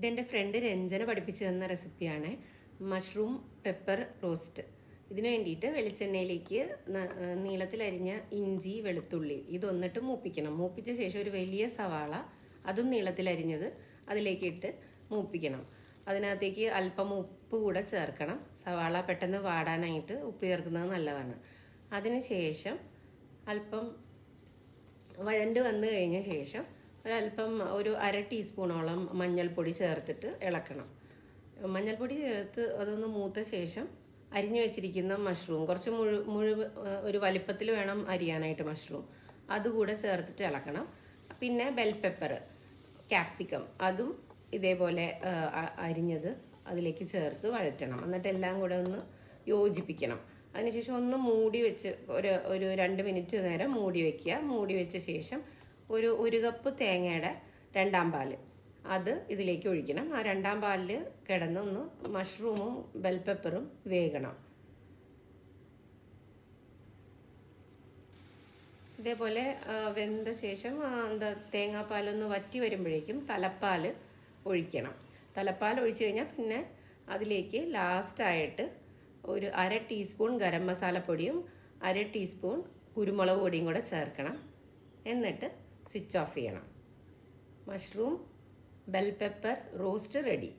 ഇതെൻ്റെ ഫ്രണ്ട് രഞ്ജന പഠിപ്പിച്ചു തന്ന റെസിപ്പിയാണ്. Mushroom pepper roast. ഇതിനു വേണ്ടിയിട്ട് വെളിച്ചെണ്ണയിലേക്ക് നീളത്തിലരിഞ്ഞ ഇഞ്ചി, വെളുത്തുള്ളി ഇതൊന്നിട്ട് മൂപ്പിക്കണം. മൂപ്പിച്ച ശേഷം ഒരു വലിയ സവാള അതും നീളത്തിലരിഞ്ഞത് അതിലേക്ക് ഇട്ട് മൂപ്പിക്കണം. അതിനകത്തേക്ക് അല്പം ഉപ്പ് കൂടെ ചേർക്കണം. സവാള പെട്ടെന്ന് വാടാനായിട്ട് ഉപ്പ് ചേർക്കുന്നത് നല്ലതാണ്. അതിനുശേഷം അല്പം വഴണ്ട് വന്നു കഴിഞ്ഞ ശേഷം ഒരല്പം ഒരു അര ടീസ്പൂണോളം മഞ്ഞൾപ്പൊടി ചേർത്തിട്ട് ഇളക്കണം. മഞ്ഞൾപ്പൊടി ചേർത്ത് അതൊന്ന് മൂത്ത ശേഷം അരിഞ്ഞു വെച്ചിരിക്കുന്ന മഷ്റൂം, കുറച്ച് ഒരു വലിപ്പത്തിൽ വേണം അരിയാനായിട്ട് മഷ്റൂം, അതുകൂടെ ചേർത്തിട്ട് ഇളക്കണം. പിന്നെ ബെൽ പെപ്പർ, ക്യാപ്സിക്കം അതും ഇതേപോലെ അരിഞ്ഞത് അതിലേക്ക് ചേർത്ത് വഴറ്റണം. എന്നിട്ട് എല്ലാം കൂടെ ഒന്ന് യോജിപ്പിക്കണം. അതിനുശേഷം ഒന്ന് മൂടി വെച്ച് ഒരു 2 മിനിറ്റ് നേരം മൂടി വയ്ക്കുക. മൂടി വെച്ച ശേഷം ഒരു കപ്പ് തേങ്ങയുടെ 2-ാം പാല് അത് ഇതിലേക്ക് ഒഴിക്കണം. ആ 2-ാം പാലിൽ കിടന്നൊന്ന് മഷ്റൂമും ബെൽ പെപ്പറും വേകണം. ഇതേപോലെ വെന്ത ശേഷം തേങ്ങാപ്പാലൊന്ന് വറ്റി വരുമ്പോഴേക്കും തലപ്പാൽ ഒഴിക്കണം. തലപ്പാൽ ഒഴിച്ചു കഴിഞ്ഞാൽ പിന്നെ അതിലേക്ക് ലാസ്റ്റായിട്ട് ഒരു അര ടീസ്പൂൺ ഗരം മസാലപ്പൊടിയും അര ടീസ്പൂൺ കുരുമുളക് പൊടിയും കൂടെ ചേർക്കണം. എന്നിട്ട് സ്വിച്ച് ഓഫ് ചെയ്യണം. Mushroom bell pepper roast ready.